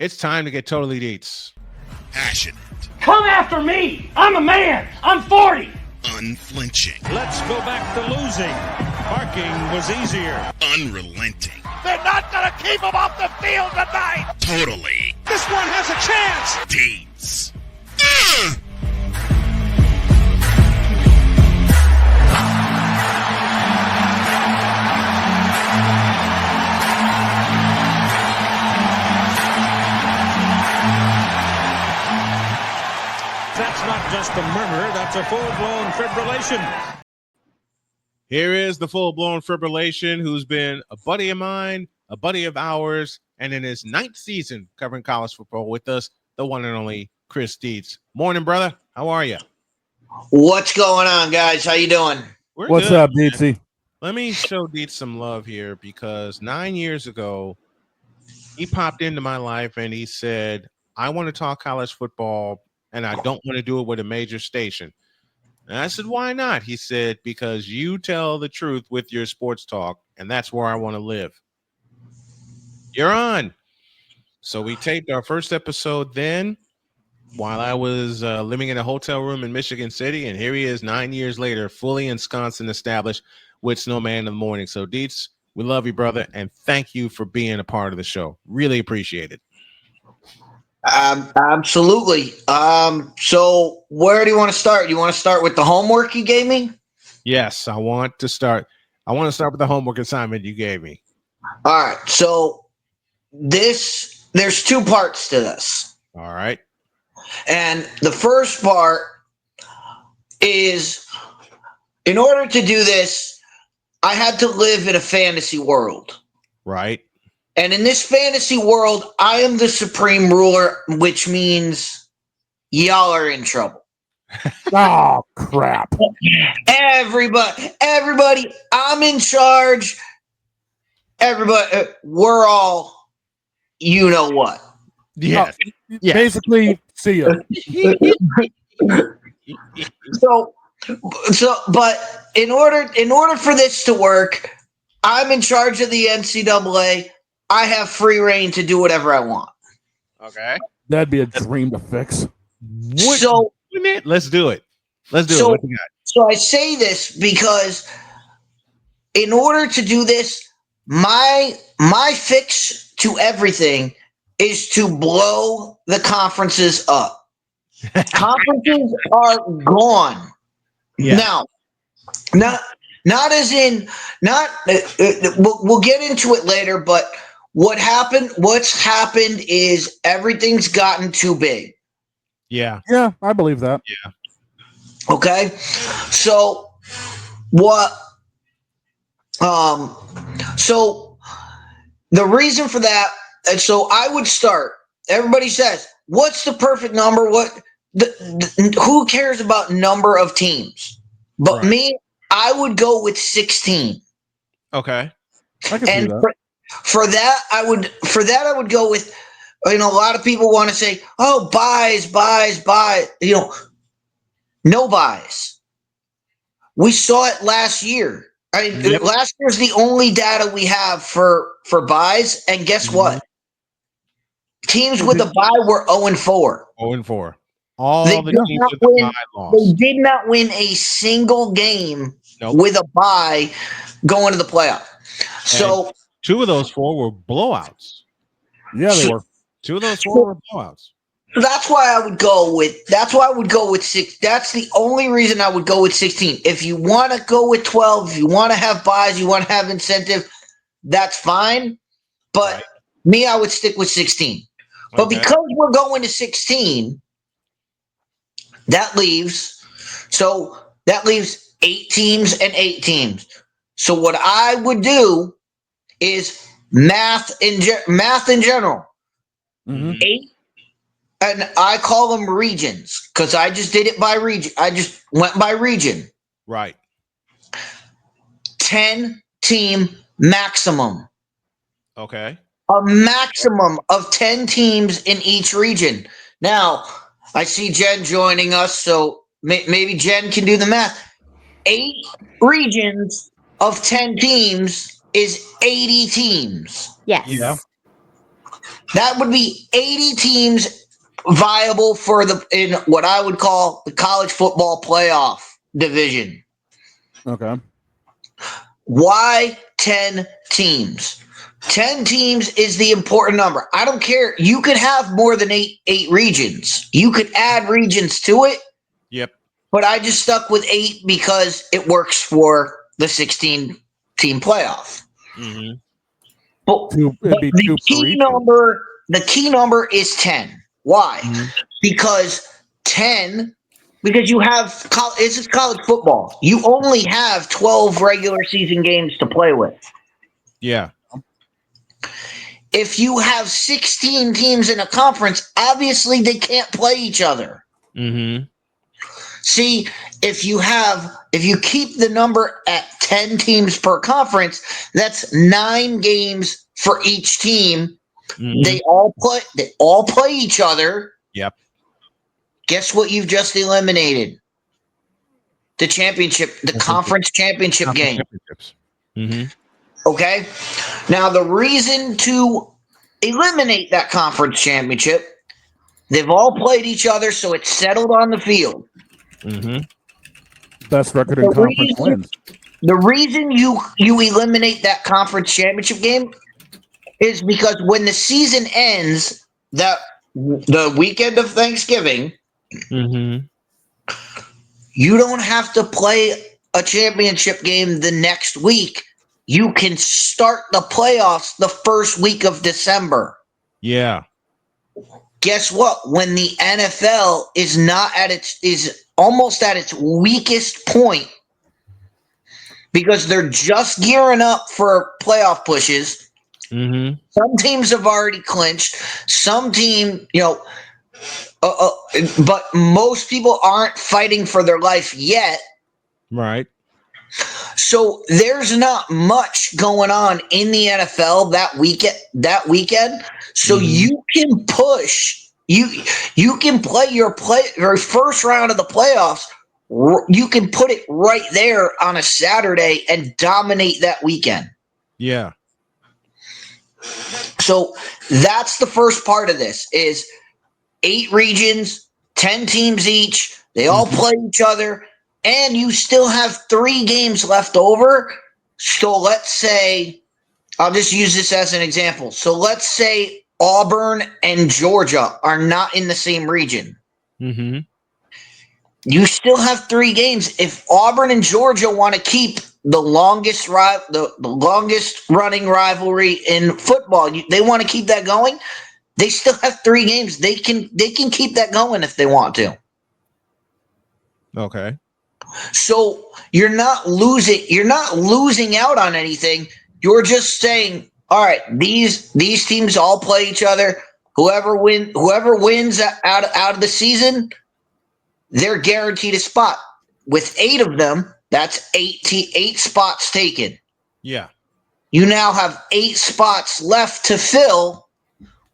It's time to get totally DIETZ. Passionate. Come after me! I'm a man! I'm 40! Unflinching. Let's go back to losing. Parking was easier. Unrelenting. They're not going to keep him off the field tonight! Totally. This one has a chance! DIETZ. That's not just a murmur, that's a full-blown fibrillation. Here is the full-blown fibrillation, who's been a buddy of mine, a buddy of ours, and in his 9th season covering college football with us, the one and only Chris DIETZ. Morning, brother. How are you? What's going on, guys? How you doing? What's good, up, DIETZ? Let me show DIETZ some love here, because 9 years ago, he popped into my life and he said, I want to talk college football, and I don't want to do it with a major station. And I said, why not? He said, because you tell the truth with your sports talk, and that's where I want to live. You're on. So we taped our first episode then while I was living in a hotel room in Michigan City, and here he is 9 years later, fully ensconced and established with Snowman in the Morning. So, DIETZ, we love you, brother, and thank you for being a part of the show. Really appreciate it. Absolutely. So where do you want to start? You want to start with the homework you gave me? Yes, I want to start with the homework assignment you gave me. All right. So there's 2 parts to this. All right. And the first part is, in order to do this, I had to live in a fantasy world. Right. And in this fantasy world, I am the supreme ruler, which means y'all are in trouble. Oh, crap. Everybody, I'm in charge. Everybody, we're all, you know what. Yes. Yes. Basically, see ya. But in order for this to work, I'm in charge of the NCAA. I have free reign to do whatever I want. Okay. That'd be a dream to fix. Let's do it. Let's do it. What you got? So I say this because in order to do this, my fix to everything is to blow the conferences up. Conferences are gone. Yeah. Now, not as in we'll get into it later, but what's happened is everything's gotten too big. Yeah. Yeah, I believe that. Yeah. Okay. So what so the reason for that, and so I would start, everybody says, what's the perfect number? Who cares about number of teams? But right. Me, I would go with 16. Okay. I can see that. For that, I would go with, a lot of people want to say, oh, buys. No buys. We saw it last year. Yep. Last year's the only data we have for buys, and guess what? Teams with a bye were 0-4. 0-4. All the teams with the bye lost. They did not win a single game with a bye going to the playoff. So and 2 of those 4 were blowouts. Yeah, they were. 2 of those 4 were blowouts. That's why I would go with 6. That's the only reason I would go with 16. If you want to go with 12, if you want to have buys, you want to have incentive, that's fine. But me, I would stick with 16. But because we're going to 16, that leaves 8 teams and 8 teams. So what I would do is math in general. Mm-hmm. 8, and I call them regions because I just did it by region. I just went by region. Right. 10 team maximum. Okay. A maximum of 10 teams in each region. Now, I see Jen joining us, so maybe Jen can do the math. 8 regions of 10 teams is 80 teams. Yes. Yeah. That would be 80 teams viable for in what I would call the college football playoff division. Okay. Why 10 teams? 10 teams is the important number. I don't care. You could have more than eight regions. You could add regions to it. Yep. But I just stuck with 8 because it works for the 16-team playoff. Mm-hmm. But the key number is 10. Why? Mm-hmm. Because you have this is college football. You only have 12 regular season games to play with. Yeah. If you have 16 teams in a conference, obviously they can't play each other. Mm-hmm. See, if you keep the number at 10 teams per conference, that's 9 games for each team. Mm-hmm. They all play each other. Yep. Guess what you've just eliminated? The championship, the conference championship game. Mm-hmm. Okay? Now, the reason to eliminate that conference championship, they've all played each other, so it's settled on the field. Mm-hmm. Best record in conference wins. The reason you eliminate that conference championship game is because when the season ends, the weekend of Thanksgiving, mm-hmm. you don't have to play a championship game the next week. You can start the playoffs the first week of December. Yeah. Guess what? When the NFL is almost at its weakest point because they're just gearing up for playoff pushes. Mm-hmm. Some teams have already clinched. Some team, but most people aren't fighting for their life yet. Right. So there's not much going on in the NFL that weekend. So mm-hmm. you can push. You can play your first round of the playoffs. You can put it right there on a Saturday and dominate that weekend. Yeah. So that's the first part of this is 8 regions, 10 teams each. They all mm-hmm. play each other. And you still have 3 games left over. So let's say, I'll just use this as an example. So let's say Auburn and Georgia are not in the same region. Mm-hmm. You still have 3 games. If Auburn and Georgia want to keep the longest running rivalry in football, they want to keep that going. They still have 3 games. They can keep that going if they want to. Okay. So you're not losing out on anything. You're just saying, all right, these teams all play each other. Whoever wins out of the season, they're guaranteed a spot. With 8 of them, that's 8 spots taken. Yeah. You now have 8 spots left to fill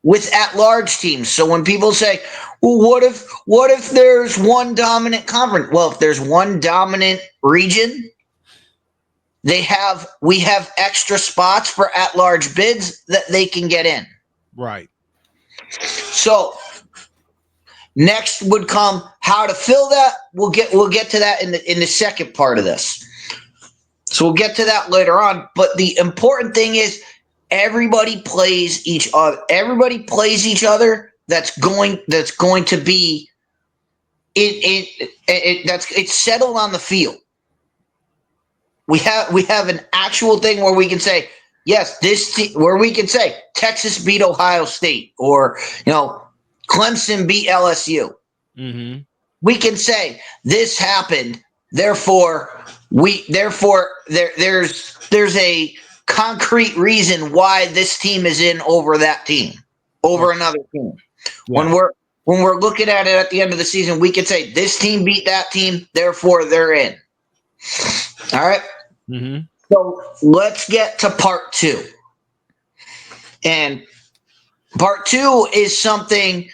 with at-large teams. So when people say, well, what if there's one dominant conference? Well, if there's one dominant region, we have extra spots for at-large bids that they can get in. Right. So next would come how to fill that. We'll get to that in the second part of this. So we'll get to that later on. But the important thing is everybody plays each other. Everybody plays each other. That's going to be it's settled on the field. We have an actual thing where we can say, yes, where we can say Texas beat Ohio State or Clemson beat LSU. Mm-hmm. We can say this happened. Therefore there's a concrete reason why this team is in over that team, over another team. Yeah. When we're looking at it at the end of the season, we can say this team beat that team, therefore they're in. All right. Mm-hmm. So let's get to part 2. And part 2 is something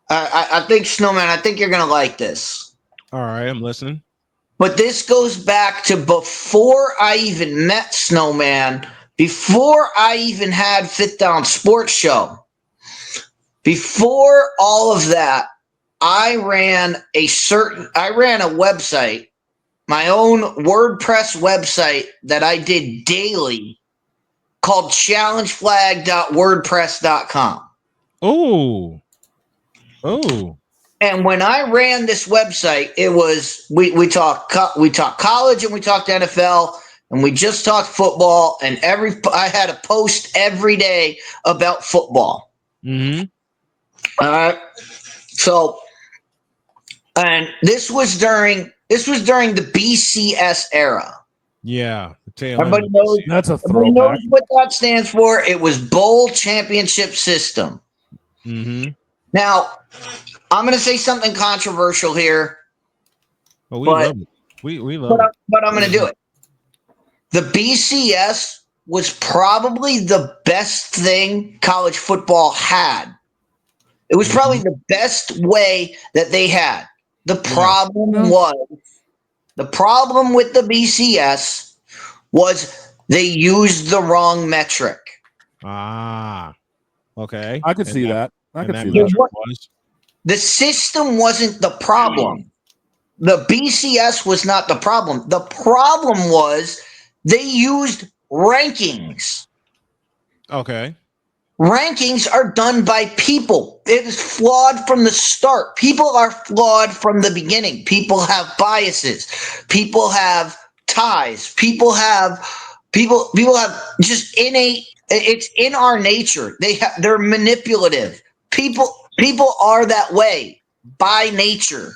I think, Snowman, I think you're going to like this. All right, I'm listening. But this goes back to before I even met Snowman, before I even had Fifth Down Sports Show. Before all of that, I ran a website, my own WordPress website that I did daily called challengeflag.wordpress.com. Oh. And when I ran this website, it was we talked college and we talked NFL and we just talked football, and I had a post every day about football. Mm-hmm. All right. So, and this was during the BCS era. Yeah. The tail Everybody end. knows. That's a Everybody throwback. knows what that stands for. It was Bowl Championship System. Mm-hmm. Now, I'm going to say something controversial here. Oh, we But- love it. We love it. But I'm going to do it. The BCS was probably the best thing college football had. It was probably the best way that they had. The problem with the BCS was they used the wrong metric. Ah. Okay. I could see that. I could see metric that. was? The system wasn't the problem. The BCS was not the problem. The problem was they used rankings. Okay. Rankings are done by people. It is flawed from the start. People are flawed from the beginning. People have biases. People have ties. People have just innate. It's in our nature. They're manipulative. People are that way by nature.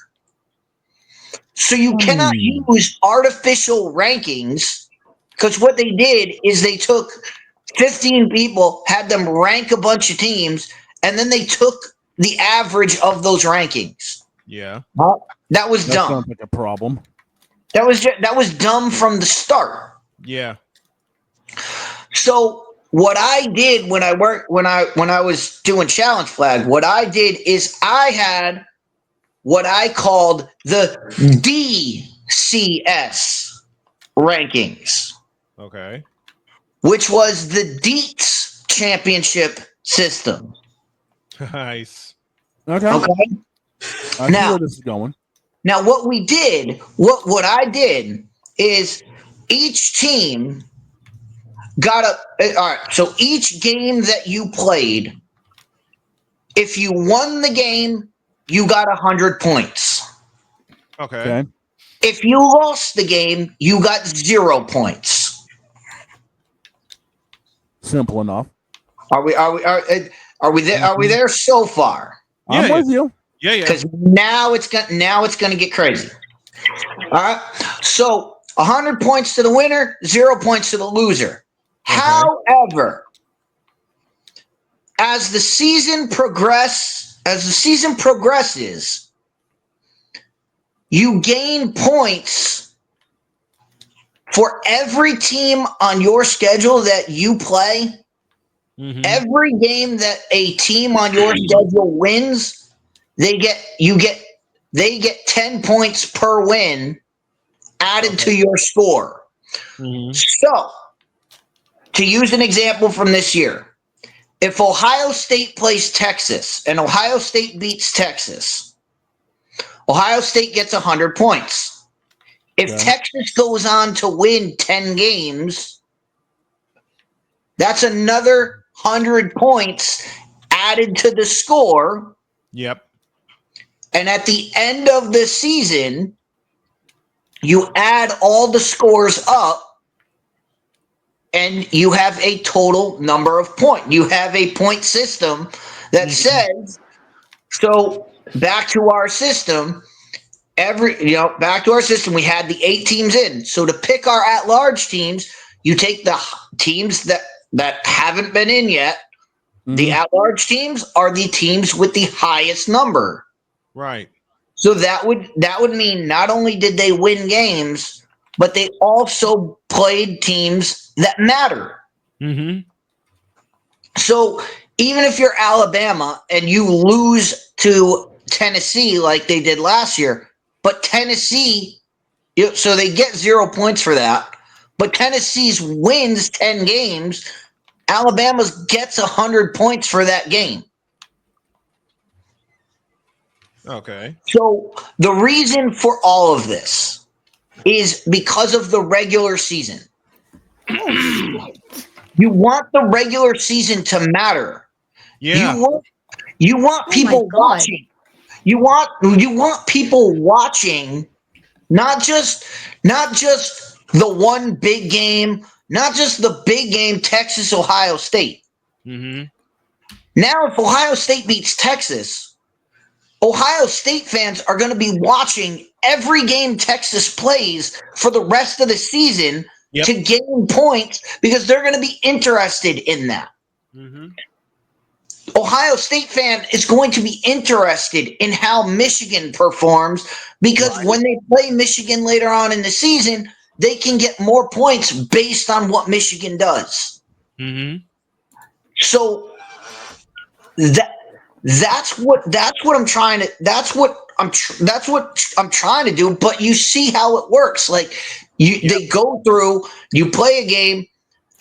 So you cannot use artificial rankings, because what they did is they took 15 people, had them rank a bunch of teams, and then they took the average of those rankings. Yeah. That was That dumb. sounds like a problem. That was dumb from the start. Yeah. So what I did when I was doing Challenge Flag, what I did is I had what I called the DCS rankings, Okay. which was the DIETZ championship system. Nice. Okay. Okay. I see Now- where this is going. Now, what I did is each team got all right. So each game that you played, if you won the game, you got 100 points. Okay. Okay. If you lost the game, you got 0 points. Simple enough. Are we there? Are we there so far? Yeah, I'm with you. Yeah. Yeah. Because now it's gonna get crazy. All right. So 100 points to the winner, 0 points to the loser. Okay. However, as the season progresses, you gain points for every team on your schedule that you play. Mhm. Every game that a team on your schedule wins, they get 10 points per win added to your score. Mhm. So, to use an example from this year, if Ohio State plays Texas and Ohio State beats Texas, Ohio State gets 100 points. If Okay. Texas goes on to win 10 games, that's another 100 points added to the score. Yep. And at the end of the season, you add all the scores up and you have a total number of points. You have a point system that says, so back to our system, back to our system, we had the 8 teams in. So to pick our at-large teams, you take the teams that haven't been in yet. The at-large teams are the teams with the highest number. Right. So that would mean not only did they win games, but they also played teams that matter. Mm-hmm. So even if you're Alabama and you lose to Tennessee like they did last year, but Tennessee, so they get 0 points for that, but Tennessee's wins 10 games, Alabama's gets 100 points for that game. Okay. So the reason for all of this is because of the regular season. You want the regular season to matter. Yeah. You want Oh my people God. watching. You want people watching, not just the one big game, not just the big game, Texas, Ohio State. Mm-hmm. Now, if Ohio State beats Texas, Ohio State fans are going to be watching every game Texas plays for the rest of the season Yep. to gain points because they're going to be interested in that. Mm-hmm. Ohio State fan is going to be interested in how Michigan performs because when they play Michigan later on in the season, they can get more points based on what Michigan does. Mm-hmm. So that's what I'm trying to do. But you see how it works. Like they go through, you play a game,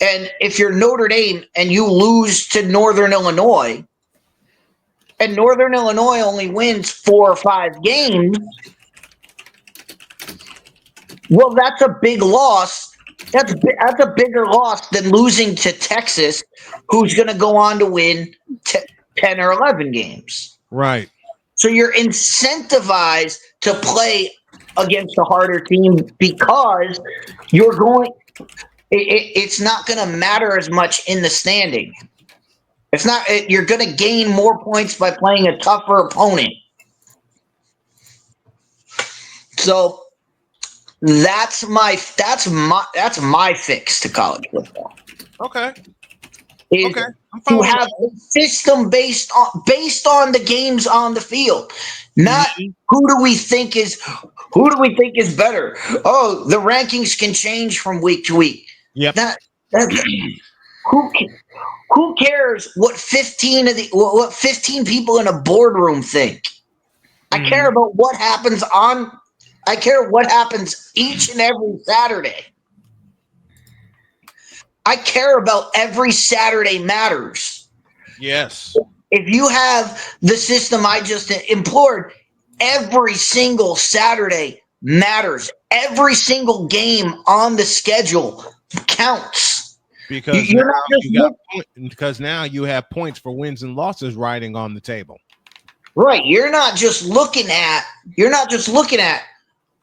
and if you're Notre Dame and you lose to Northern Illinois, and Northern Illinois only wins 4 or 5 games, well, that's a big loss. That's a bigger loss than losing to Texas, who's going to go on to win 10 or 11 games. Right. So you're incentivized to play against a harder team because you're going. It's not going to matter as much in the standing. It's not. You're going to gain more points by playing a tougher opponent. So that's my fix to college football. Okay. Is Okay. I'm to following. have a system based on the games on the field, not who do we think is better. Oh, the rankings can change from week to week. Yep. Who cares what 15 people in a boardroom think? I care about what happens I care what happens each and every Saturday. I care about every Saturday matters. Yes. If you have the system I just implored, every single Saturday matters. Every single game on the schedule counts. Because now you have points for wins and losses riding on the table. Right. You're not just looking at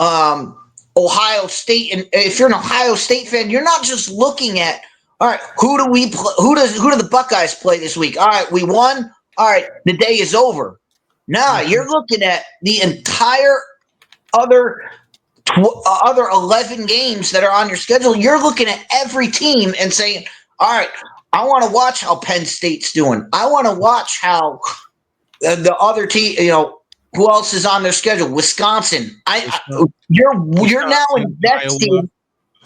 Ohio State, and if you're an Ohio State fan, you're not just looking at, all right, who do we play? Who do the Buckeyes play this week? All right, we won. All right, the day is over. Nah, you're looking at the entire other 11 games that are on your schedule. You're looking at every team and saying, all right, I want to watch how Penn State's doing. I want to watch how the other team, who else is on their schedule? Wisconsin. You're now invested. Iowa.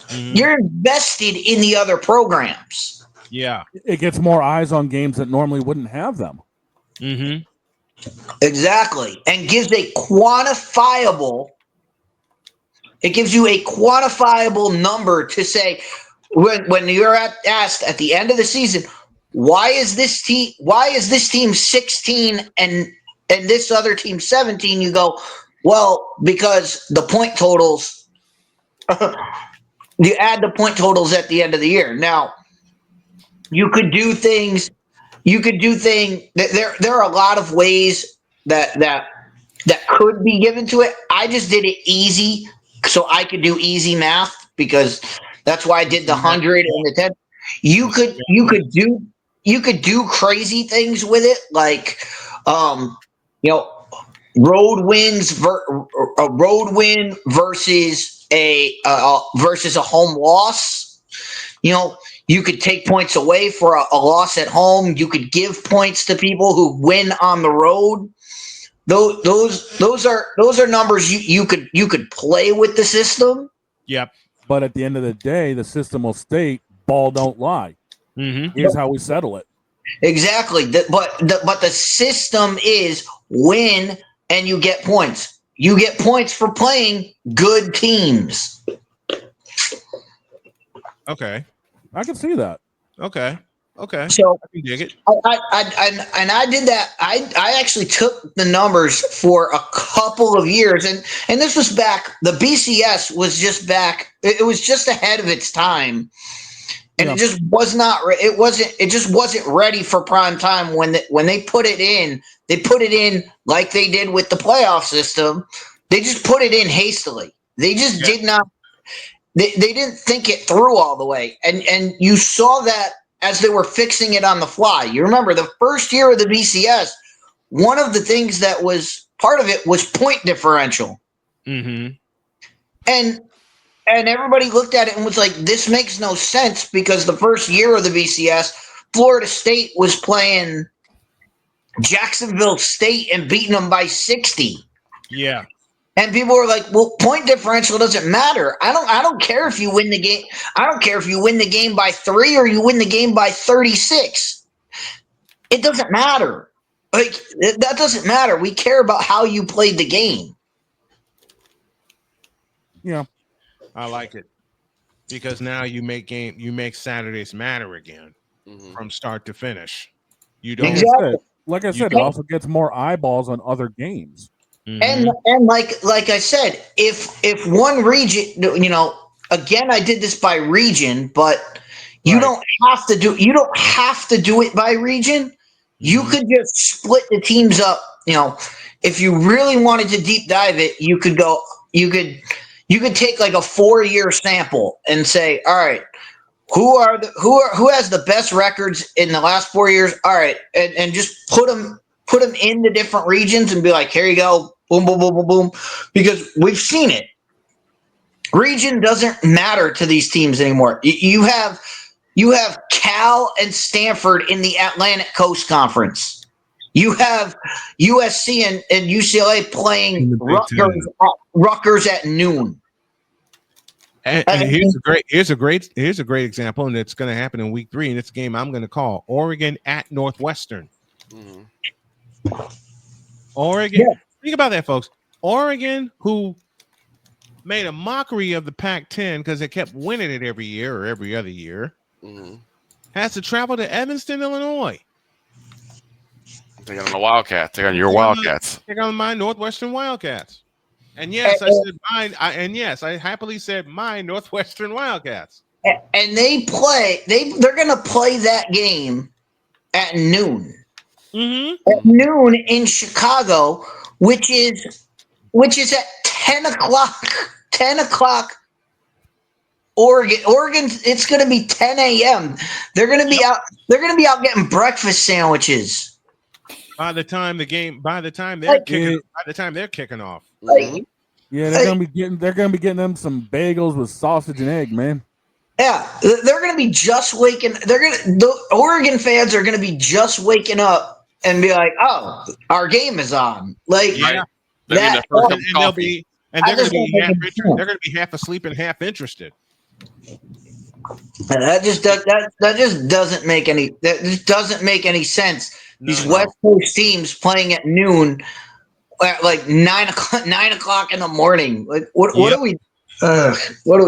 You're invested in the other programs. Yeah. It gets more eyes on games that normally wouldn't have them. Mm-hmm. Exactly. And gives you a quantifiable number to say when you're asked at the end of the season, why is this team 16 and this other team 17? You go, well, because the point totals you add the point totals at the end of the year. Now, you could do things. There are a lot of ways that could be given to it. I just did it easy, so I could do easy math because that's why I did the 100 and the 10. You could do crazy things with it, like road wins a road win versus a home loss. You could take points away for a loss at home. You could give points to people who win on the road. Those are numbers you could play with the system. Yep. But at the end of the day, the system will state ball don't lie. Mm-hmm. Here's how we settle it. Exactly. But the system is win and you get points. You get points for playing good teams. Okay. I can see that. Okay. Okay. So I can dig it. I did that. I actually took the numbers for a couple of years, and this was back. The BCS was just back. It was just ahead of its time, and Yeah. it just was not. It wasn't. It just wasn't ready for prime time when they put it in. They put it in like they did with the playoff system. They just put it in hastily. They just did not. They didn't think it through all the way, and you saw that as they were fixing it on the fly. You remember the first year of the BCS, one of the things that was part of it was point differential. Mm-hmm. And everybody looked at it and was like, this makes no sense because the first year of the BCS, Florida State was playing Jacksonville State and beating them by 60. Yeah. And people were like, well, point differential doesn't matter. I don't care if you win the game. I don't care if you win the game by 3 or you win the game by 36. It doesn't matter. Like, that doesn't matter. We care about how you played the game. Yeah. I like it. Because now you make Saturdays matter again from start to finish. You don't Exactly. Like I said, it also gets more eyeballs on other games. And like I said, if one region, again, I did this by region, but you don't have to do it by region. You could just split the teams up. If you really wanted to deep dive it, you could take like a 4-year sample and say, all right, who has the best records in the last 4 years? All right, and just put them in the different regions and be like, here you go, boom, boom, boom, boom, boom, because we've seen it. Region doesn't matter to these teams anymore. You have Cal and Stanford in the Atlantic Coast Conference. You have USC and UCLA playing Rutgers at noon. And here's a great example, and it's going to happen in week 3, and it's a game I'm going to call Oregon at Northwestern. Oregon. Yeah. Think about that, folks. Oregon, who made a mockery of the Pac-10 because they kept winning it every year or every other year, has to travel to Evanston, Illinois. They're on the Wildcats. They're on your Wildcats. They're on my Northwestern Wildcats. And yes, I said mine. I happily said my Northwestern Wildcats. And they're going to play that game at noon. At noon in Chicago, which is at 10 o'clock. 10 o'clock. Oregon, it's going to be 10 a.m. They're going to be out. They're going to be out getting breakfast sandwiches. By the time they're kicking off. Yeah, they're gonna be getting them some bagels with sausage and egg, man. Yeah, they're gonna be just waking. The Oregon fans are gonna be just waking up and be like, "Oh, our game is on!" Like, yeah, they're gonna be half asleep and half interested. That just doesn't make any sense. These West Coast teams playing at noon, at like 9 o'clock in the morning. Like, what are we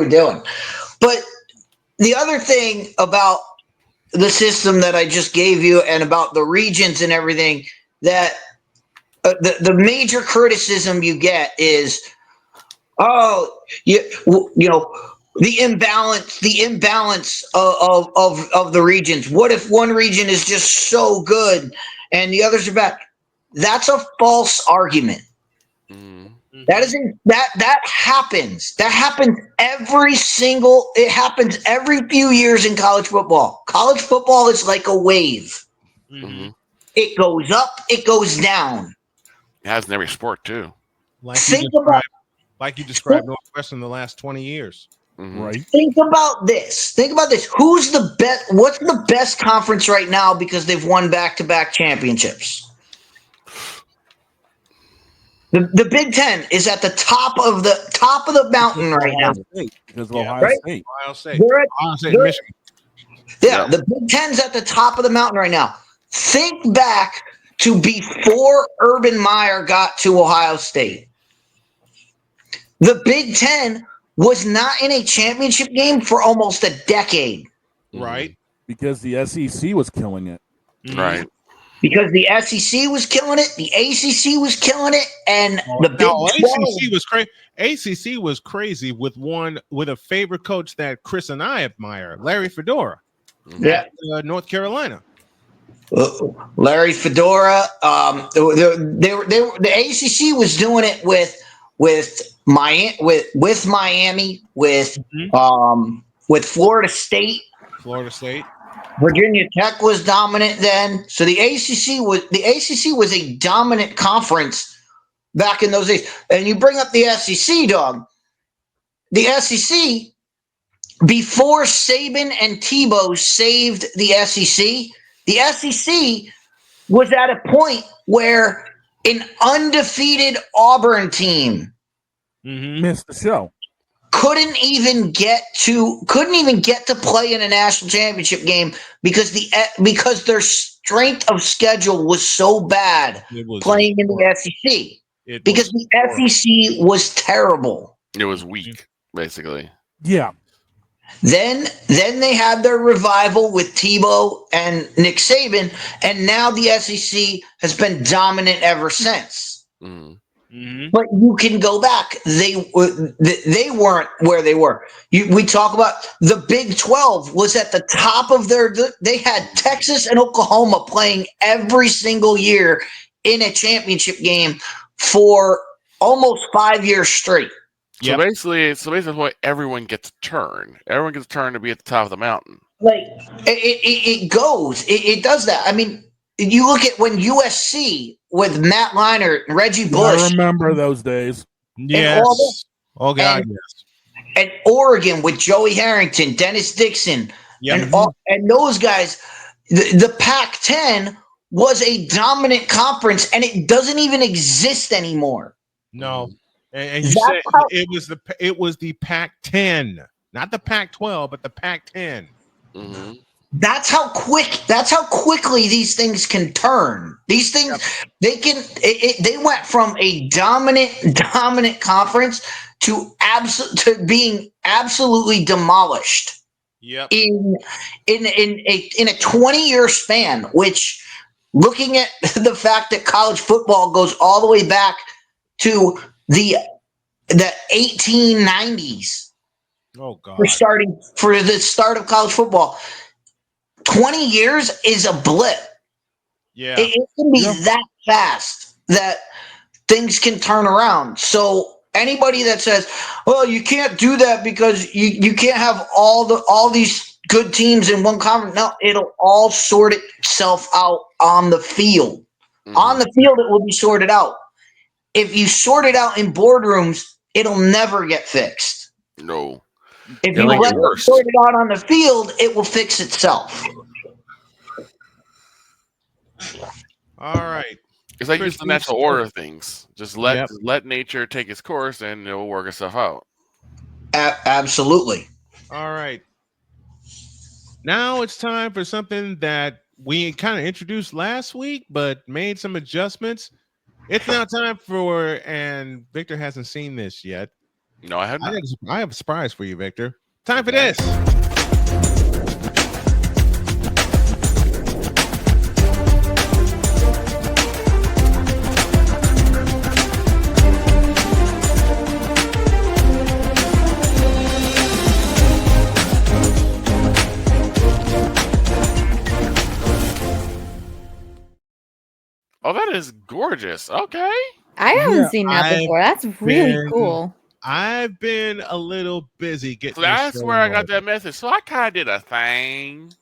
doing? But the other thing about the system that I just gave you and about the regions and everything, that the major criticism you get is, the imbalance of the regions. What if one region is just so good and the others are bad? That's a false argument. That happens. That happens it happens every few years in college football. College football is like a wave. It goes up, it goes down. It has in every sport too. Like you described Northwestern in the last 20 years. Right. Think about this. Who's the best? What's the best conference right now because they've won back-to-back championships? The Big Ten is at the top of the mountain right now. Because of Ohio State. Ohio State, Michigan. Yeah, the Big Ten's at the top of the mountain right now. Think back to before Urban Meyer got to Ohio State. The Big Ten was not in a championship game for almost a decade. Right. Because the SEC was killing it. Right. Because the SEC was killing it, the ACC was killing it, and the Big 12. ACC was crazy with a favorite coach that Chris and I admire, Larry Fedora, at North Carolina. Larry Fedora. The ACC was doing it with Miami, with Florida State. Virginia Tech was dominant then. So the ACC was a dominant conference back in those days. And you bring up the SEC, dog. The SEC, before Saban and Tebow saved the SEC was at a point where an undefeated Auburn team missed the show. Couldn't even get to play in a national championship game because their strength of schedule was so bad playing in the SEC. Because the SEC was terrible. It was weak, basically. Yeah. Then they had their revival with Tebow and Nick Saban, and now the SEC has been dominant ever since. But you can go back. They weren't where they were. We talk about the Big 12 was at the top of they had Texas and Oklahoma playing every single year in a championship game for almost 5 years straight. So basically, what everyone gets a turn. Everyone gets a turn to be at the top of the mountain. Like it does that. I mean, you look at when USC with Matt Leinart and Reggie Bush. I remember those days. Yes. Oh God, yes. And Oregon with Joey Harrington, Dennis Dixon, and those guys. The Pac-10 was a dominant conference, and it doesn't even exist anymore. No. And you said it was the Pac-10, not the Pac-12, but the Pac-10. That's how quickly these things can turn. These things they went from a dominant conference to being absolutely demolished. Yep. In a 20-year span, which, looking at the fact that college football goes all the way back to the 1890s. Oh God! For the start of college football, 20 years is a blip. Yeah, it can be that fast that things can turn around. So anybody that says, "Well, you can't do that because you can't have all these good teams in one conference," no, it'll all sort itself out on the field. On the field, it will be sorted out. If you sort it out in boardrooms, it'll never get fixed. No. If you let it sort it out on the field, it will fix itself. All right. It's like just the natural order of things. Just let nature take its course, and it will work itself out. Absolutely. All right. Now it's time for something that we kind of introduced last week, but made some adjustments. It's now time for, and Victor hasn't seen this yet. No, I haven't. I have a surprise for you, Victor. Time for this. Oh, that is gorgeous. Okay. I haven't seen that before. That's really cool. I've been a little busy getting. So that's where I got that message. So I kind of did a thing.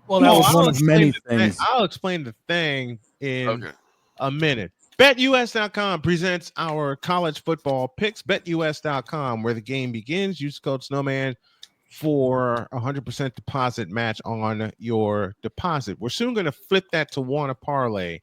Well, that was one of many things. I'll explain the thing in a minute. BetUS.com presents our college football picks. BetUS.com, where the game begins. Use code Snowman for 100% deposit match on your deposit. We're soon going to flip that to Wanna Parlay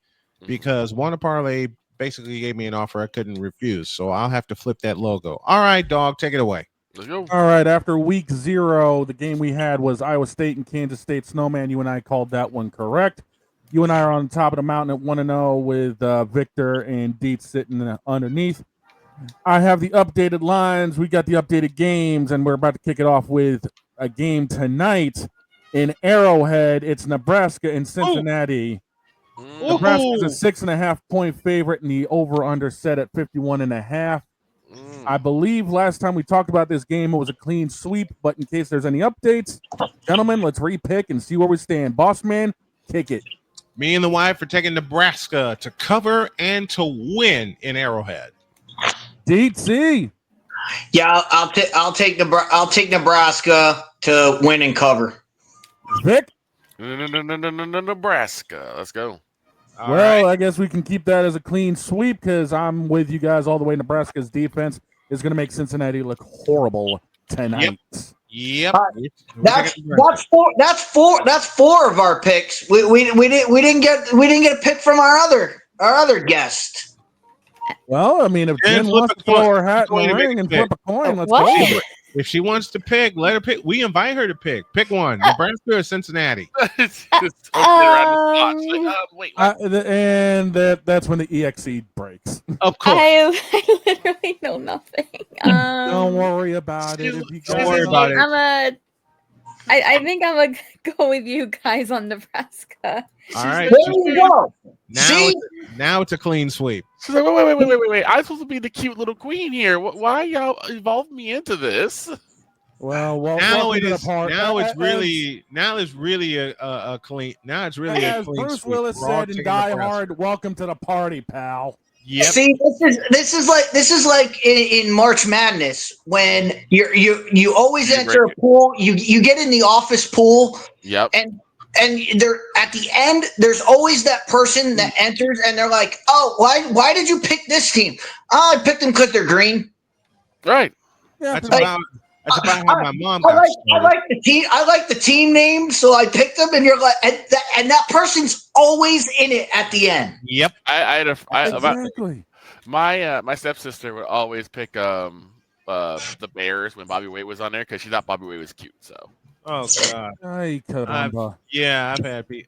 because Wanna Parlay basically gave me an offer I couldn't refuse. So I'll have to flip that logo. All right, dog, take it away. Let's go. All right, after week 0, the game we had was Iowa State and Kansas State. Snowman, you and I called that one correct. You and I are on top of the mountain at 1-0 with Victor and DIETZ sitting underneath. I have the updated lines. We got the updated games, and we're about to kick it off with a game tonight In Arrowhead, it's Nebraska and Cincinnati. Nebraska's a 6.5-point favorite, and the over/under set at 51.5. I believe last time we talked about this game, it was a clean sweep. But in case there's any updates, gentlemen, let's repick and see where we stand. Boss man, kick it. Me and the wife are taking Nebraska to cover and to win in Arrowhead. DIETZ. Yeah, I'll take Nebraska to win and cover. Vic. Nebraska. Let's go. All right. I guess we can keep that as a clean sweep because I'm with you guys all the way. Nebraska's defense is going to make Cincinnati look horrible tonight. Yep. That's four of our picks. We didn't get a pick from our other guest. Well, I mean, if Jen wants to throw her hat in the ring and flip a coin, let's go. If she wants to pick, let her pick. We invite her to pick. Pick one. Nebraska or Cincinnati. Wait. And that's when the EXE breaks. Of course. I literally know nothing. Don't worry about it. Don't worry about it. I think I'm gonna go with you guys on Nebraska. All right. There you go. Now it's a clean sweep. She's like, wait. I'm supposed to be the cute little queen here. Why y'all involved me into this? Well, now it's really a clean. Now it's really as a clean Bruce sweep. Willis said in Die Hard, "Welcome to the party, pal." Yep. See, this is like in March Madness when you always enter a pool. You get in the office pool. Yep. And there at the end, there's always that person that enters, and they're like, "Oh, why did you pick this team? Oh, I picked them because they're green." Right. Yeah, That's about how my mom got I like the team. I like the team name, so I picked them. And you're like, and that person's always in it at the end. Yep. exactly. My stepsister would always pick the Bears when Bobby Wade was on there because she thought Bobby Wade was cute. So. Oh God. Ay, caramba.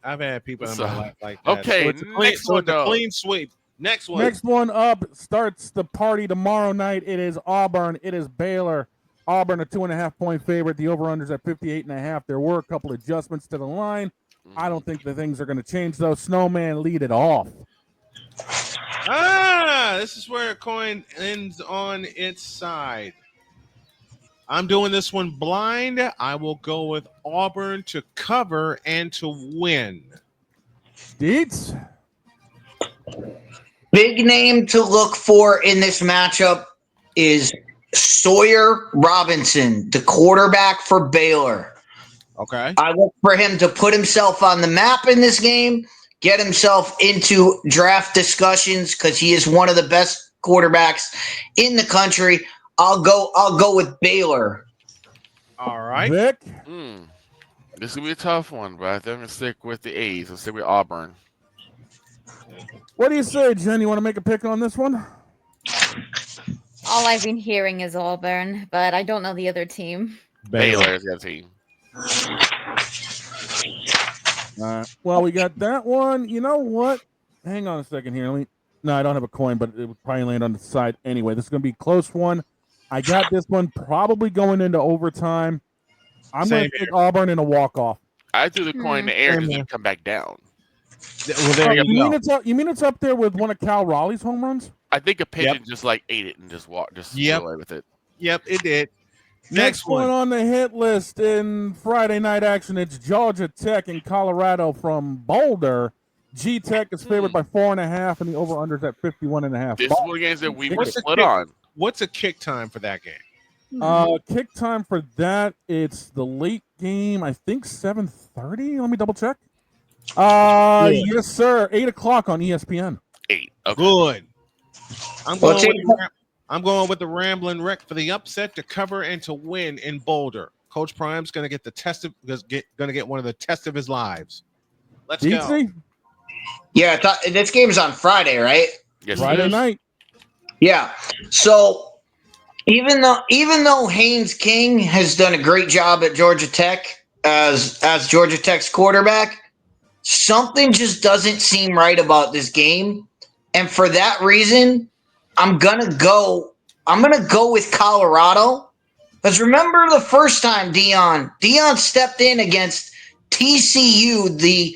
I've had people in my life like that. Okay, So it's a clean sweep. Next one up starts the party tomorrow night. It is Auburn. It is Baylor. Auburn, a 2.5-point favorite. The over-under's at 58.5. There were a couple adjustments to the line. I don't think the things are going to change, though. Snowman, lead it off. This is where a coin ends on its side. I'm doing this one blind. I will go with Auburn to cover and to win. DIETZ. Big name to look for in this matchup is Sawyer Robinson, the quarterback for Baylor. Okay. I look for him to put himself on the map in this game, get himself into draft discussions because he is one of the best quarterbacks in the country. I'll go with Baylor. All right. Vic. This is gonna be a tough one, but I think I'm gonna stick with the A's. I'll stick with Auburn. What do you say, Jen? You want to make a pick on this one? All I've been hearing is Auburn, but I don't know the other team. Baylor's got a team. Well, we got that one. You know what? Hang on a second here. No, I don't have a coin, but it would probably land on the side anyway. This is going to be a close one. I got this one probably going into overtime. I'm going to pick Auburn in a walk-off. I threw the coin in the air and didn't come back down. Well, there you go. You mean it's up there with one of Cal Raleigh's home runs? I think a pigeon just like ate it and just walked, away with it. Yep, it did. Next one on the hit list in Friday night action, it's Georgia Tech in Colorado from Boulder. G-Tech is favored by 4.5, and the over-under is at 51.5. This is one of the games that we were split on. What's a kick time for that game? Kick time for that, it's the late game, I think 7:30. Let me double check. Yes, sir. 8 o'clock on ESPN. 8. Okay. Good. I'm going with the Ramblin' Wreck for the upset to cover and to win in Boulder. Coach Prime's going to get one of the test of his lives. Let's go. Yeah, this game's on Friday, right? Yes, Friday night. Yeah. So even though Haynes King has done a great job at Georgia Tech as Georgia Tech's quarterback, something just doesn't seem right about this game. And for that reason, I'm gonna go with Colorado. Because remember the first time Dion stepped in against TCU, they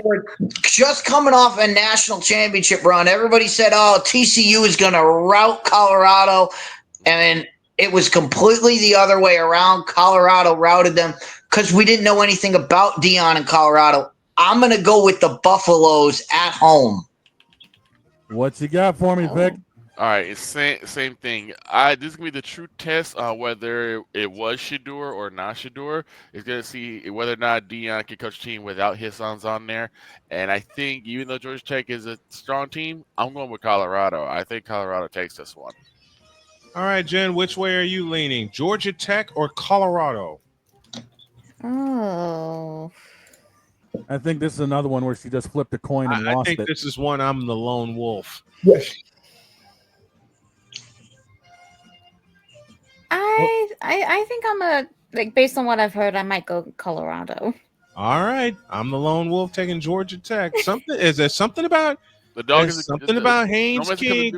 were just coming off a national championship run. Everybody said, "Oh, TCU is going to rout Colorado," and it was completely the other way around. Colorado routed them because we didn't know anything about Deion in Colorado. I'm going to go with the Buffaloes at home. What you got for me, Vic? All right, it's same thing. This is gonna be the true test on whether it was Shador or not Shador. It's gonna see whether or not Deion can coach a team without his sons on there. And I think even though Georgia Tech is a strong team, I'm going with Colorado. I think Colorado takes this one. All right, Jen, which way are you leaning? Georgia Tech or Colorado? Oh. I think this is another one where she just flipped a coin and lost it. I think this is one I'm the lone wolf. Yes. I think I'm based on what I've heard, I might go Colorado. All right, I'm the lone wolf taking Georgia Tech. Is there something about the dog? Is something about Haynes King?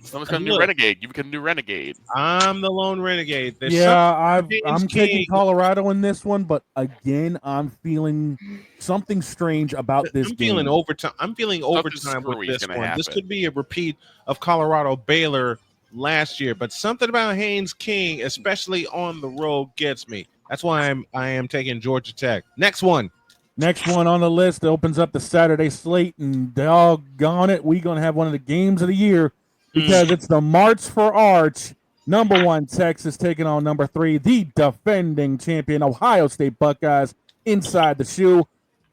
Someone's going to do Renegade. You can do Renegade. I'm the lone Renegade. I'm taking Colorado in this one, but again, I'm feeling something strange about this game. I'm feeling overtime with this one. This could be a repeat of Colorado Baylor last year, but something about Haynes King, especially on the road, gets me. That's why I am taking Georgia Tech. Next one on the list opens up the Saturday slate, and doggone it, we're going to have one of the games of the year because it's the March for Arch. Number 1, Texas taking on number 3, the defending champion Ohio State Buckeyes inside the shoe.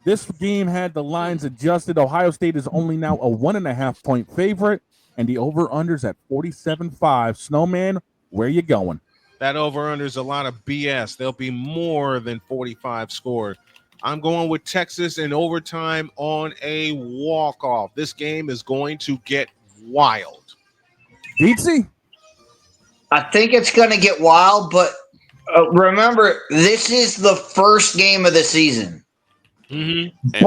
This game had the lines adjusted. Ohio State is only now a 1.5-point favorite, and the over-under's at 47.5. Snowman, where you going? That over-under is a lot of BS. There'll be more than 45 scored. I'm going with Texas in overtime on a walk-off. This game is going to get wild. DIETZ? I think it's going to get wild, but remember, this is the first game of the season. Mm-hmm.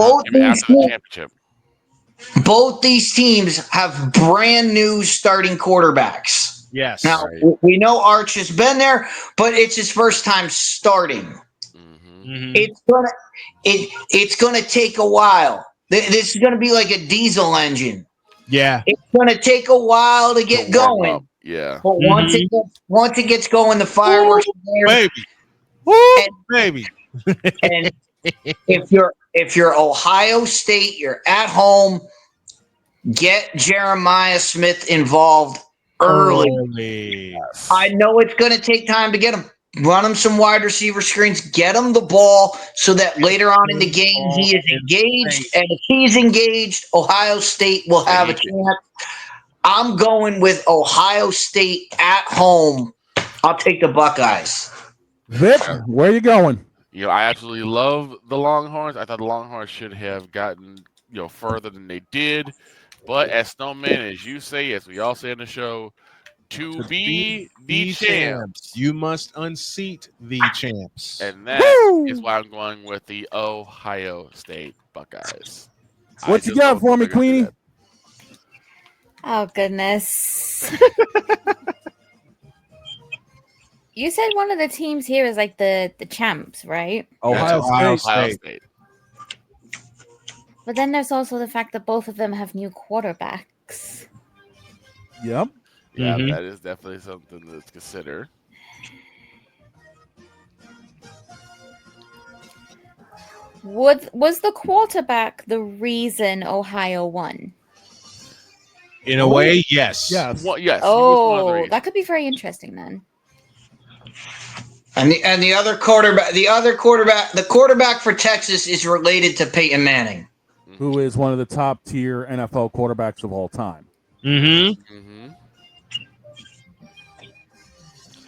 Both these teams have brand new starting quarterbacks. Yes. Now, we know Arch has been there, but it's his first time starting. Mm-hmm. It's gonna take a while. This is gonna be like a diesel engine. Yeah. It's gonna take a while to get going. Yeah. But once it gets going, the fireworks are there. Baby. And if you're Ohio State, you're at home, get Jeremiah Smith involved early. I know it's going to take time to get him. Run him some wide receiver screens, get him the ball so that later on in the game he is engaged. And if he's engaged, Ohio State will have a chance. I'm going with Ohio State at home. I'll take the Buckeyes. Vic, where you going? I absolutely love the Longhorns. I thought the Longhorns should have gotten further than they did. But as Snowman, as you say, as we all say in the show, to be the champs, you must unseat the champs. And that is why I'm going with the Ohio State Buckeyes. What you got for me, Queenie? Oh, goodness. You said one of the teams here is like the champs, right? Ohio State. But then there's also the fact that both of them have new quarterbacks. Yep. Yeah, that is definitely something to consider. Was the quarterback the reason Ohio won? In a way, yes. Yes. Well, yes. Oh, that could be very interesting then. And the quarterback for Texas is related to Peyton Manning, who is one of the top tier NFL quarterbacks of all time. Mm-hmm.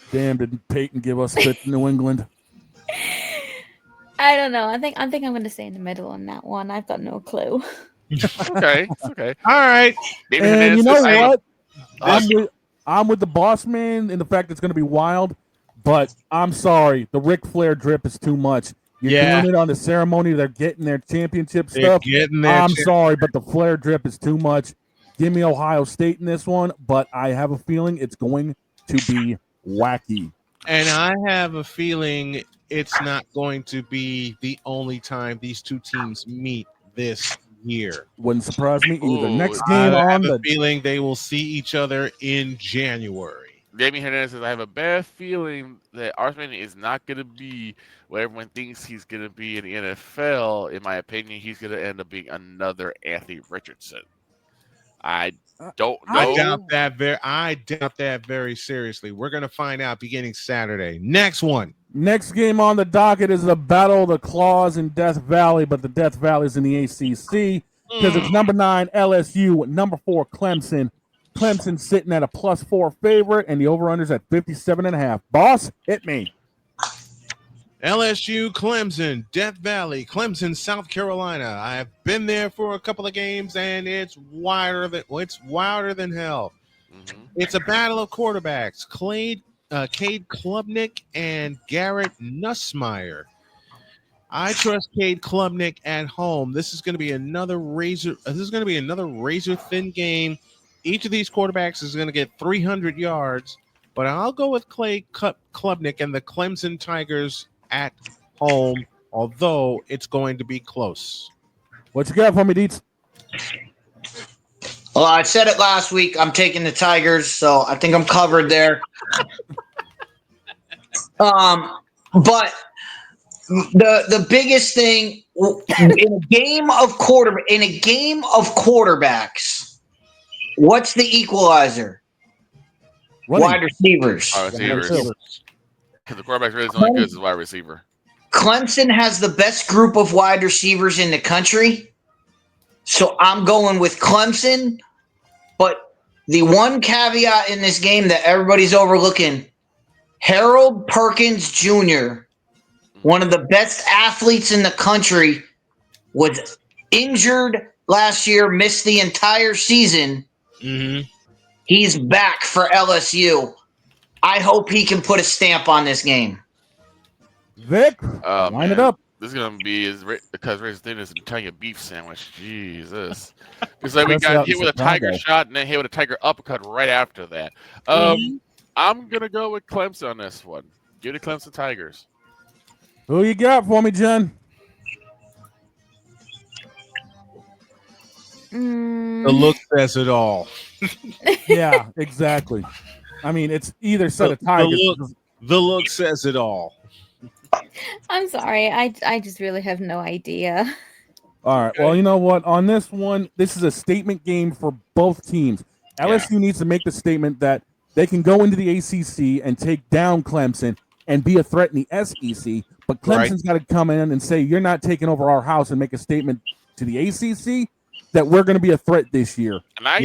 Damn, did Peyton give us fit New England? I don't know. I think I'm going to stay in the middle on that one. I've got no clue. Okay. All right. And you know what? I'm with the boss man in the fact that it's going to be wild, but I'm sorry. The Ric Flair drip is too much. You're doing it on the ceremony. They're getting their championship stuff. I'm sorry, but the Flair drip is too much. Give me Ohio State in this one, but I have a feeling it's going to be wacky. And I have a feeling it's not going to be the only time these two teams meet this year. Wouldn't surprise me either. Ooh, Next I game have on a the feeling they will see each other in January. Damien Hernandez says, I have a bad feeling that Arthur is not going to be what everyone thinks he's going to be in the NFL. In my opinion, he's going to end up being another Anthony Richardson. I don't know. I doubt that very seriously. We're going to find out beginning Saturday. Next one. next game on the docket is the Battle of the Claws in Death Valley, but the Death Valley is in the ACC because it's number 9 LSU, number 4 Clemson. Clemson sitting at a +4 favorite, and the over-under's at 57.5. Boss, hit me. LSU, Clemson, Death Valley, Clemson, South Carolina. I've been there for a couple of games, and it's wilder than hell. Mm-hmm. It's a battle of quarterbacks. Cade Klubnik and Garrett Nussmeier. I trust Cade Klubnik at home. This is going to be another razor thin game. Each of these quarterbacks is going to get 300 yards, but I'll go with Cade Klubnik and the Clemson Tigers at home, although it's going to be close. What you got for me, Dietz? Well, I said it last week. I'm taking the Tigers, so I think I'm covered there. But the biggest thing in a game of quarterbacks, what's the equalizer? Wide receivers. Because the quarterback's really only good as a wide receiver. Clemson has the best group of wide receivers in the country, so I'm going with Clemson. But the one caveat in this game that everybody's overlooking, Harold Perkins Jr., one of the best athletes in the country, was injured last year, missed the entire season. Mm-hmm. He's back for LSU. I hope he can put a stamp on this game. Vic, line it up. This is going to be because Ray's thin is Italian beef sandwich. Jesus. It's like we got hit with a tiger shot and then hit with a tiger uppercut right after that. I'm going to go with Clemson on this one. Give the Clemson Tigers. Who you got for me, Jen? The look says it all. Yeah, exactly. I mean, it's either set of Tigers. The look says it all. I'm sorry. I just really have no idea. All right. Well, you know what? On this one, this is a statement game for both teams. LSU needs to make the statement that they can go into the ACC and take down Clemson and be a threat in the SEC, but Clemson's got to come in and say, you're not taking over our house, and make a statement to the ACC that we're going to be a threat this year. And I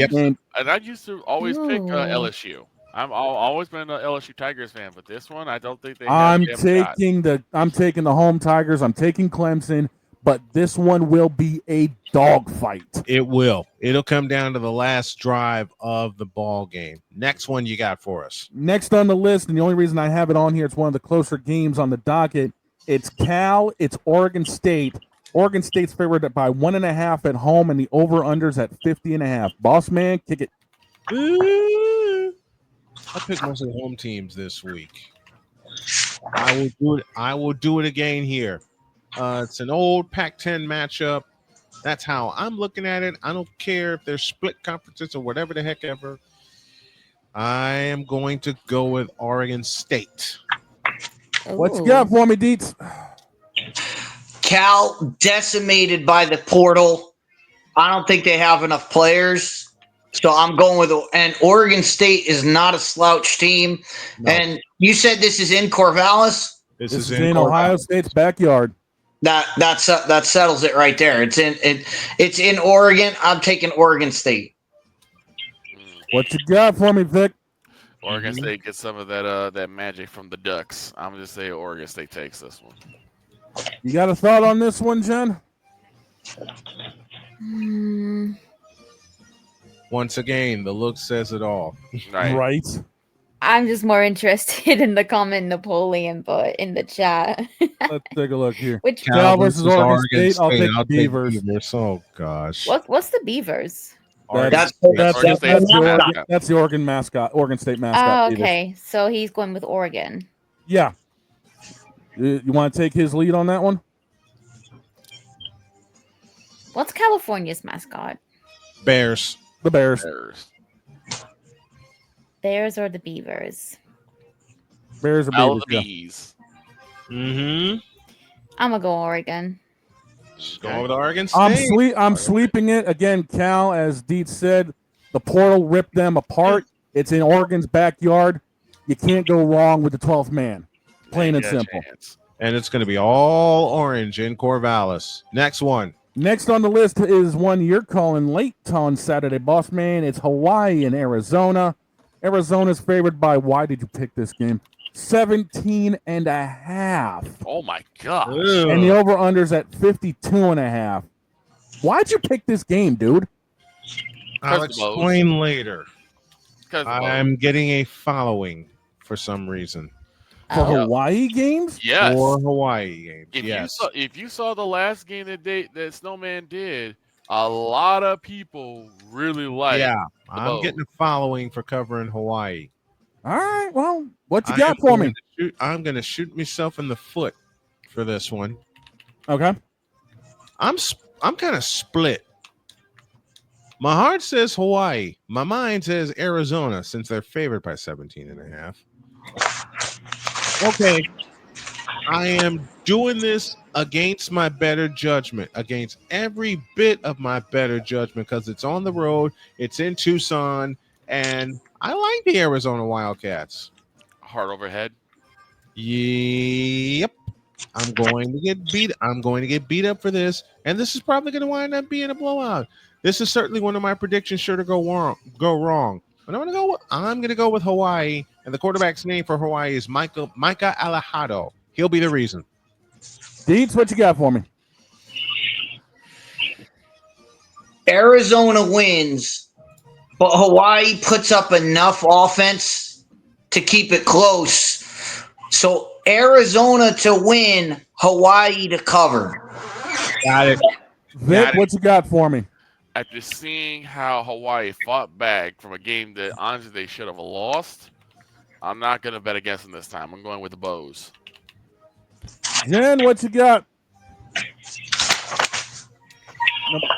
used to always pick LSU. I've always been an LSU Tigers fan, but this one I don't think they. I'm taking the home Tigers. I'm taking Clemson, but this one will be a dogfight. It will. It'll come down to the last drive of the ball game. Next one you got for us. Next on the list, and the only reason I have it on here, it's one of the closer games on the docket. It's Cal. It's Oregon State. Oregon State's favored by 1.5 at home, and the over/unders at 50.5. Boss man, kick it. I picked most of the home teams this week. I will do it again here. It's an old Pac-10 matchup. That's how I'm looking at it. I don't care if there's split conferences or whatever the heck ever. I am going to go with Oregon State. What you got for me, Dietz? Cal decimated by the portal. I don't think they have enough players. So I'm going with, and Oregon State is not a slouch team. No. And you said this is in Corvallis? This is in Ohio State's backyard. That settles it right there. It's in Oregon. I'm taking Oregon State. What you got for me, Vic? Oregon State gets some of that magic from the Ducks. I'm going to say Oregon State takes this one. You got a thought on this one, Jen? Once again, the look says it all. Right. I'm just more interested in the comment Napoleon put in the chat. Let's take a look here. Which Cal versus Oregon State? I'll take Beavers. Oh gosh. What's the Beavers? That's the Oregon mascot, Oregon State mascot. Oh, okay. So he's going with Oregon. Yeah. You want to take his lead on that one? What's California's mascot? Bears. The Bears. Bears or the Beavers? Bears or All Beavers? the Yeah. bees. Mm-hmm. I'm gonna go Oregon. Going with Oregon State. I'm sweeping it again. Cal, as Dietz said, the portal ripped them apart. It's in Oregon's backyard. You can't go wrong with the 12th man. Plain and simple. And it's going to be all orange in Corvallis. Next one. Next on the list is one you're calling late on Saturday, boss man. It's Hawaii and Arizona. Arizona's favored by, why did you pick this game? 17.5. Oh my gosh. And the over-under's at 52.5. Why'd you pick this game, dude? I'll explain later. I'm getting a following for some reason. For Hawaii games? Yes. For Hawaii games. If you saw the last game that Snowman did, a lot of people really like. Yeah, I'm getting a following for covering Hawaii. All right, well, what you got for me? I'm going to shoot myself in the foot for this one. Okay. I'm kind of split. My heart says Hawaii. My mind says Arizona, since they're favored by 17.5. Okay. I am doing this against my better judgment, against every bit of my better judgment, because it's on the road, it's in Tucson, and I like the Arizona Wildcats. Hard overhead. Yep. I'm going to get beat up for this, and this is probably going to wind up being a blowout. This is certainly one of my predictions sure to go wrong. But I'm going to go with Hawaii, and the quarterback's name for Hawaii is Micah Alejado. He'll be the reason. Dietz, what you got for me? Arizona wins, but Hawaii puts up enough offense to keep it close. So Arizona to win, Hawaii to cover. Got it. Vic, what you got for me? After seeing how Hawaii fought back from a game that honestly they should have lost, I'm not going to bet against them this time. I'm going with the Bows. Jen, what you got?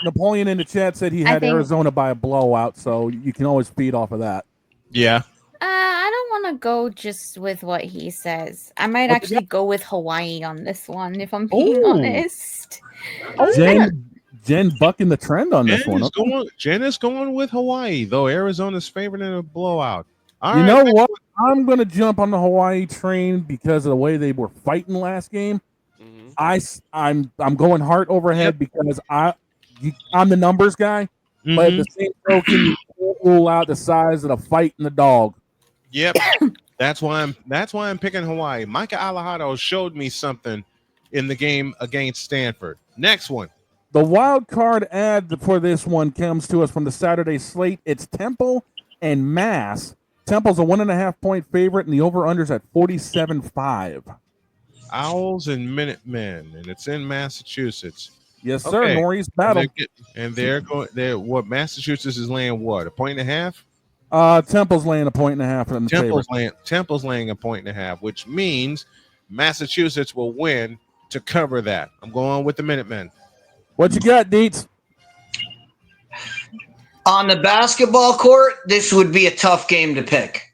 Napoleon in the chat said he had Arizona by a blowout, so you can always feed off of that. Yeah. I don't want to go just with what he says. I might actually go with Hawaii on this one, if I'm being honest. Jen bucking the trend on this one. Jen is going with Hawaii, though Arizona's favored in a blowout. You know what? I'm going to jump on the Hawaii train because of the way they were fighting last game. I'm going heart overhead because I'm the numbers guy, but at the same token, you can't rule out the size of the fight and the dog. Yep, that's why I'm picking Hawaii. Micah Alejado showed me something in the game against Stanford. Next one. The wild card ad for this one comes to us from the Saturday slate. It's Temple and Mass. Temple's a 1.5-point favorite, and the over-under's at 47.5. Owls and Minutemen, and it's in Massachusetts. Yes, sir. Okay. Northeast battle. They're going. What Massachusetts is laying? What, 1.5? Temple's laying 1.5. Temple's laying 1.5, which means Massachusetts will win to cover that. I'm going with the Minutemen. What you got, Dietz? On the basketball court, this would be a tough game to pick.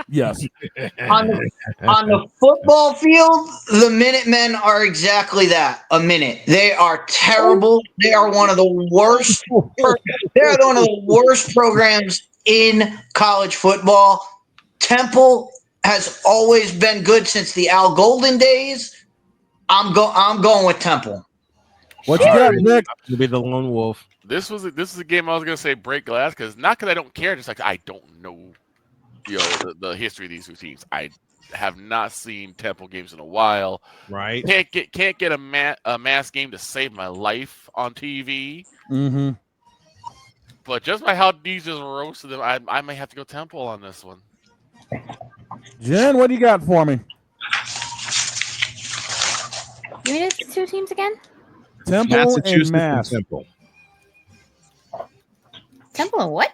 Yes. On the football field, the Minutemen are exactly that, a minute. They are terrible. They are one of the worst. They're one of the worst programs in college football. Temple has always been good since the Al Golden days. I'm going with Temple. What you got, Nick? You'll be the lone wolf. This is a game I was gonna say break glass because not because I don't care, just like I don't know, the history of these two teams. I have not seen Temple games in a while. Right? Can't get a mass game to save my life on TV. Mm-hmm. But just by how these just roasted them, I may have to go Temple on this one. Jen, what do you got for me? Give me the two teams again. Temple and Mass. Temple and what?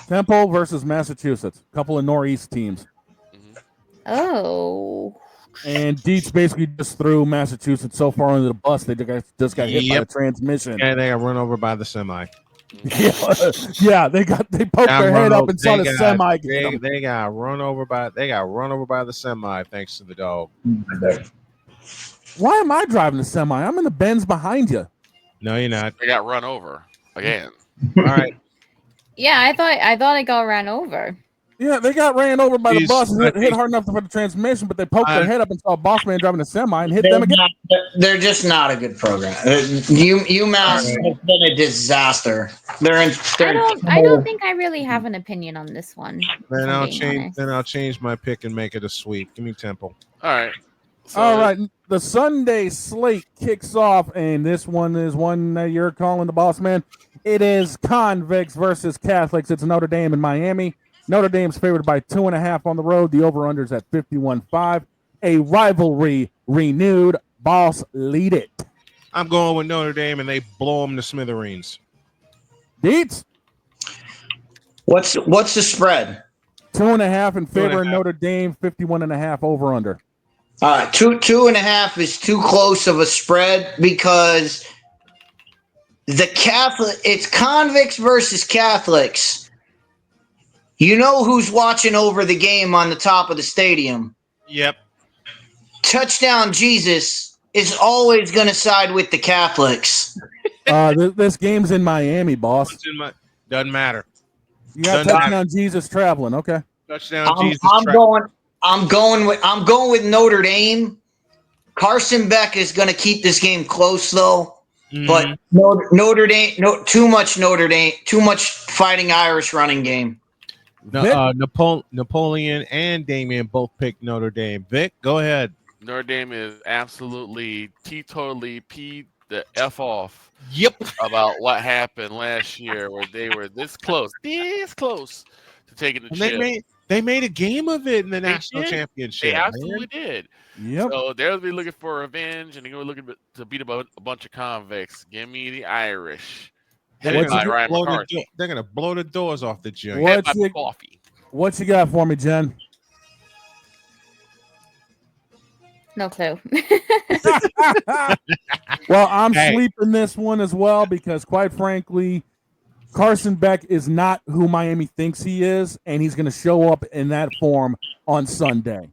Temple versus Massachusetts. A couple of Northeast teams. Oh, And Dietz basically just threw Massachusetts so far under the bus they just got hit by the Yep. transmission. And they got run over by the semi. Yeah, they poked their head up and saw the semi. They got run over by the semi thanks to the dog. Why am I driving the semi? I'm in the Benz behind you. No, you're not. They got run over again. All right. Yeah, I thought it got ran over. Yeah, they got ran over by the bus and hit hard enough for the transmission, but they poked their head up and saw a boss man driving a semi and hit them again. They're just not a good program. UMass has been a disaster. I don't think I really have an opinion on this one. Then I'll change my pick and make it a sweep. Give me Temple. All right. All right. The Sunday slate kicks off, and this one is one that you're calling the boss man. It is Convicts versus Catholics. It's Notre Dame in Miami. Notre Dame's favored by 2.5 on the road. The over-under's at 51.5. A rivalry renewed. Boss, lead it. I'm going with Notre Dame, and they blow them to smithereens. Dietz? What's the spread? 2.5 in favor of Notre Dame. 51.5 over/under. All right, 2.5 is too close of a spread because it's Convicts versus Catholics. You know who's watching over the game on the top of the stadium? Yep. Touchdown Jesus is always going to side with the Catholics. This game's in Miami, boss. Doesn't matter. You got touchdown Jesus traveling. Okay. Touchdown Jesus. I'm going with Notre Dame. Carson Beck is going to keep this game close though. Mm-hmm. But Notre Dame, too much Fighting Irish running game. Napoleon and Damien both picked Notre Dame. Vic, go ahead. Notre Dame is absolutely teetotally peed the F off. Yep. About what happened last year where they were this close to taking the chip. They made a game of it in the national championship. They absolutely did. Yep. So they'll be looking for revenge, and they're going to be looking to beat a bunch of convicts. Give me the Irish. They're going to blow the doors off the joint. What you got for me, Jen? No clue. Well, I'm sleeping this one as well because, quite frankly, Carson Beck is not who Miami thinks he is, and he's going to show up in that form on Sunday.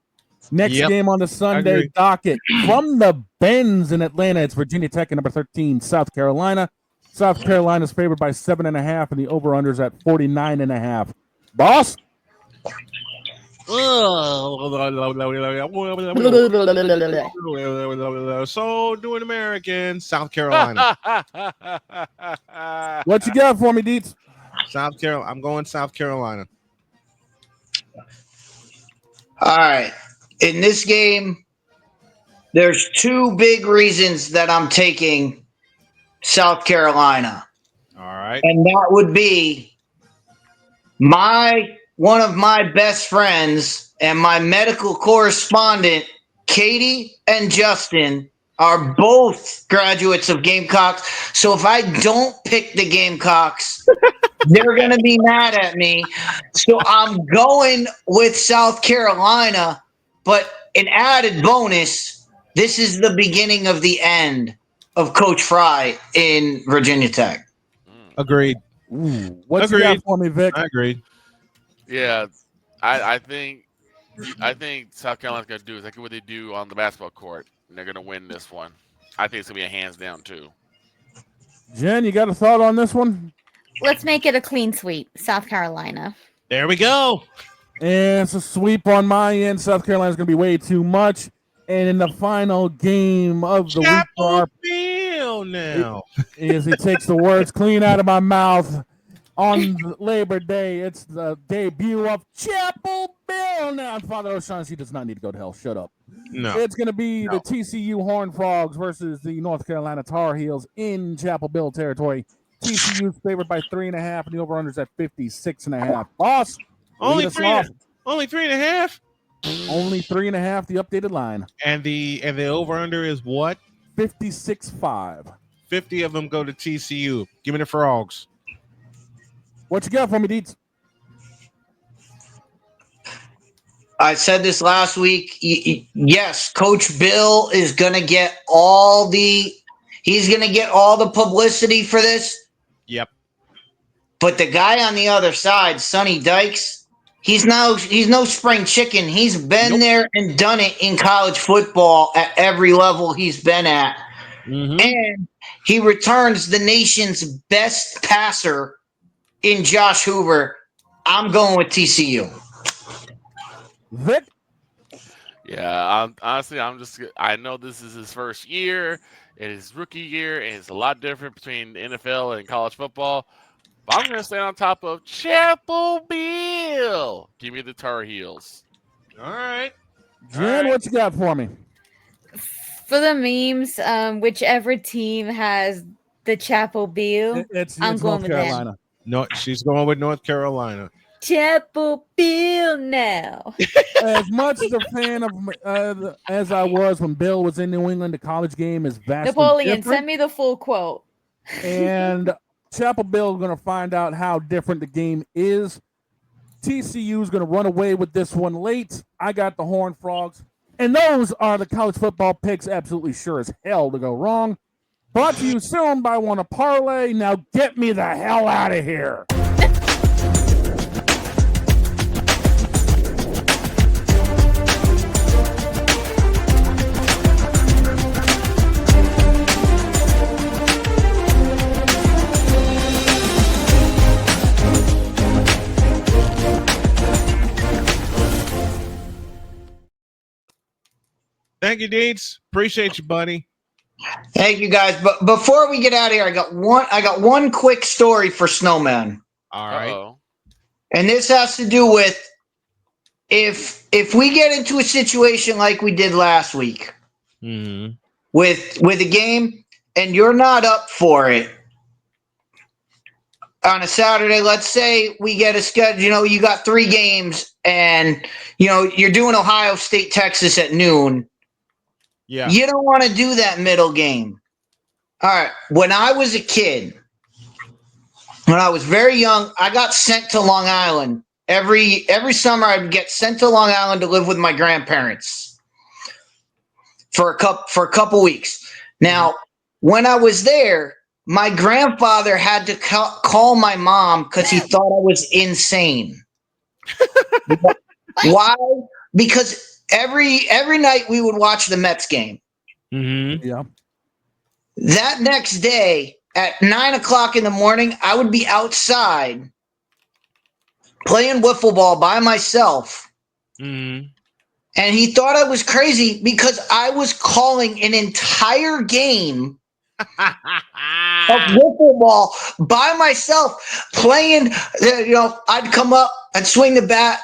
Next game on the Sunday docket from the Benz in Atlanta. It's Virginia Tech and number 13, South Carolina. South Carolina's favored by 7.5, and the over-under's at 49.5. Boss? So doing American, South Carolina. What you got for me, Dietz? South Carolina. I'm going South Carolina. All right. In this game, there's two big reasons that I'm taking South Carolina. All right. And that would be one of my best friends and my medical correspondent, Katie and Justin, are both graduates of Gamecocks. So if I don't pick the Gamecocks, they're going to be mad at me. So I'm going with South Carolina. But an added bonus, this is the beginning of the end of Coach Fry in Virginia Tech. Agreed. What's you got for me, Vic? I agree. Yeah, I think South Carolina's going to do exactly what they do on the basketball court, and they're going to win this one. I think it's going to be a hands down, too. Jen, you got a thought on this one? Let's make it a clean sweep. South Carolina. There we go. And it's a sweep on my end. South Carolina's going to be way too much. And in the final game of the week for our now, he takes the words clean out of my mouth. On Labor Day, it's the debut of Chapel Bill. Now, Father O'Shaughnessy does not need to go to hell. Shut up. No. It's going to be the TCU Horned Frogs versus the North Carolina Tar Heels in Chapel Bill territory. TCU's favored by 3.5, and the over-under's at 56.5. Boss, only 3.5. Only 3.5, the updated line. And the over-under is what? 56.5. 50 of them go to TCU. Give me the Frogs. What you got for me, Dietz? I said this last week. Yes, Coach Bill is going to get all the publicity for this. Yep. But the guy on the other side, Sonny Dykes, he's no spring chicken. He's been there and done it in college football at every level he's been at. Mm-hmm. And he returns the nation's best passer in Josh Hoover. I'm going with TCU. Vic? Yeah, honestly, I know this is his first year. It is rookie year, and it's a lot different between the NFL and college football. But I'm going to stay on top of Chapel Bill. Give me the Tar Heels. All right. Jen, what you got for me? For the memes, whichever team has the Chapel Bill, I'm going North with Carolina. them. No, she's going with North Carolina. Chapel Bill now. As much as a fan of as I was when Bill was in New England, the college game is vastly Napoleon, different. send me the full quote. And Chapel Bill is going to find out how different the game is. TCU is going to run away with this one late. I got the Horned Frogs. And those are the college football picks, absolutely sure as hell to go wrong. Brought to you soon by Wanna Parlay. Now get me the hell out of here. Thank you, Deeds. Appreciate you, buddy. Thank you, guys. But before we get out of here, I got one quick story for Snowman. All right. Uh-oh. And this has to do with if we get into a situation like we did last week with a game and you're not up for it on a Saturday, let's say we get a schedule, you got 3 games and you're doing Ohio State, Texas at noon. Yeah. You don't want to do that middle game. All right. When I was a kid, when I was very young, I got sent to Long Island. Every summer I'd get sent to Long Island to live with my grandparents for a couple weeks. Now, when I was there, my grandfather had to call my mom because he thought I was insane. Why? Because every night we would watch the Mets game. Mm-hmm. Yeah. That next day at 9:00 in the morning, I would be outside playing wiffle ball by myself. Mm-hmm. And he thought I was crazy because I was calling an entire game of wiffle ball by myself, playing. I'd come up, I'd swing the bat,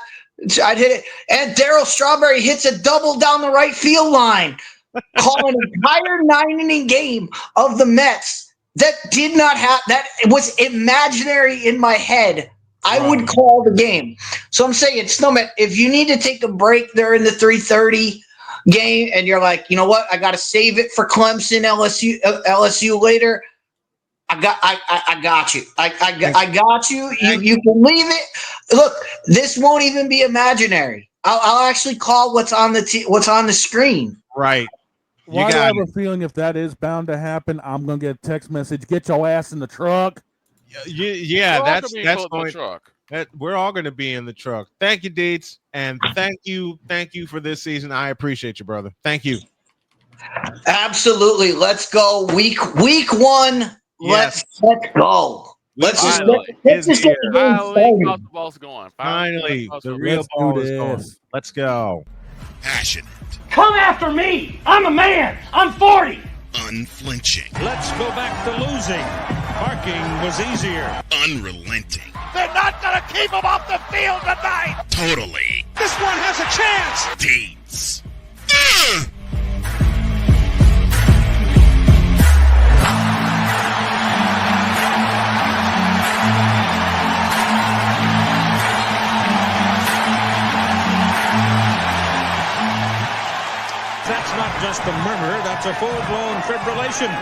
I'd hit it, and Darryl Strawberry hits a double down the right field line. Call an entire 9-inning game of the Mets that did not have that. It was imaginary in my head. I would call the game. So I'm saying, Snowman, if you need to take a break during the 3:30 game and you're like, you know what, I got to save it for Clemson, LSU later. I got you. I got you. You can leave it. Look, this won't even be imaginary. I'll actually call what's on the screen. Right. Why do I have a feeling if that is bound to happen, I'm gonna get a text message. Get your ass in the truck. Yeah, that's going. Truck. We're all going to be in the truck. Thank you, Deeds, and thank you for this season. I appreciate you, brother. Thank you. Absolutely. Let's go. Week 1. Yes. Let's go. Let's just get the game started. The ball's going. Finally, the real ball is going. Let's go. Passionate. Come after me. I'm a man. I'm 40. Unflinching. Let's go back to losing. Parking was easier. Unrelenting. They're not going to keep him off the field tonight. Totally. This one has a chance. DIETZ. That's not just a murmur, that's a full-blown fibrillation.